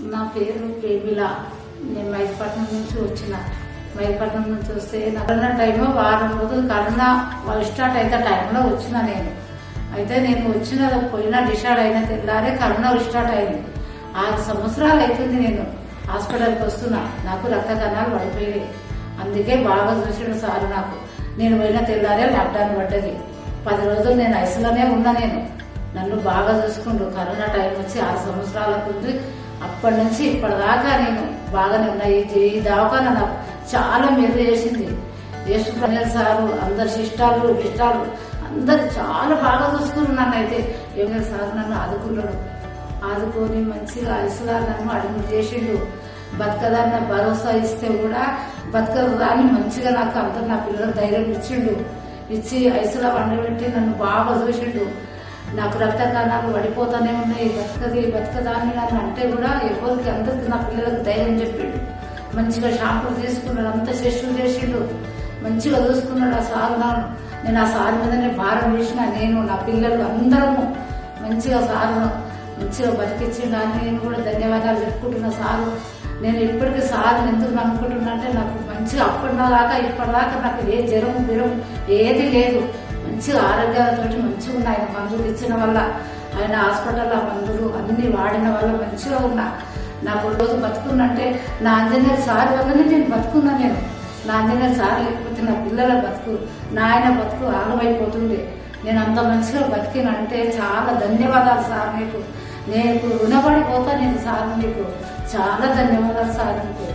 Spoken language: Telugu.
నా పేరు ప్రేమిల. నేను మైపట్నం నుంచి వచ్చిన. మైపట్నం నుంచి వస్తే కరోనా టైంలో వారం రోజులు కరోనా స్టార్ట్ అయితే టైంలో వచ్చిన నేను. అయితే నేను వచ్చిన పోయినా డిసైడ్ అయిన తెల్లారే కరోనా స్టార్ట్ అయింది. 6 సంవత్సరాలు అవుతుంది నేను హాస్పిటల్కి వస్తున్నా. నాకు రక్త కణాలు పడిపోయాయి. అందుకే బాగా చూసిన సార్ నాకు. నేను పోయిన తెల్లారే లాక్డౌన్ పడ్డది. 10 రోజులు నేను ఐసీలోనే ఉన్నా. నన్ను బాగా చూసుకుంటూ కరోనా టైం వచ్చి 6 సంవత్సరాలకు ఉంది. అప్పటి నుంచి ఇప్పటిదాకా నేను బాగానే ఉన్నా. ఈ దవాఖాన నాకు చాలా మేలు చేసింది. యేసుప్రభు సారు అందరు శిష్టాలు అందరు చాలా బాగా చూసుకున్నారు. నన్ను అయితే ఏమైనా సార్ నన్ను ఆదుకొని మంచిగా ఐసులా నన్ను అడ్మిట్ చేసిండు. బతకదాన్న భరోసా ఇస్తే కూడా బతకదాన్ని మంచిగా నాకు అందరు నా పిల్లలకు ధైర్యం ఇచ్చి ఐసులా వండబెట్టి నన్ను బాగా చూసిండు. నాకు రక్త కణాలు పడిపోతానే ఉన్నాయి. బతకదాన్ని నన్ను అంటే కూడా ఎవరికి అందరికి నా పిల్లలకు ధైర్యం చెప్పిండు. మంచిగా షాంపులు తీసుకున్నాడు, అంత శిష్యులు చేసిండు, మంచిగా చూసుకున్నాడు ఆ సారు. నేను ఆ సారు మీదనే భారం చేసిన. నేను నా పిల్లలు అందరము మంచిగా సారు మంచిగా బతికించిండు అని నేను కూడా ధన్యవాదాలు చెప్పుకుంటున్నా సారు. నేను ఇప్పటికీ సార్ ఎందుకు నమ్ముకుంటున్నా అంటే నాకు మంచిగా అప్పటిదాకా ఇప్పటిదాకా నాకు ఏ జ్వరం ఏది లేదు. మంచిగా ఆరోగ్యాలతో మంచిగా ఉన్నా. ఆయన మందులు ఇచ్చిన వల్ల, ఆయన హాస్పిటల్ మందులు అన్ని వాడిన వల్ల మంచిగా ఉన్నా. నాకు రోజు బతుకున్నంటే నా ఆంజనేయులు సార్ వల్లనే నేను బతుకున్నా. నా ఆంజనేయులు సార్ లేకపోతే నా పిల్లల బతుకు, నా ఆయన బతుకు ఆగమైపోతుంది. నేను అంత మంచిగా బతికినంటే చాలా ధన్యవాదాలు సార్. నేను రుణపడిపోతా. నేను సార్ మీకు చాలా ధన్యవాదాలు సార్. మీకు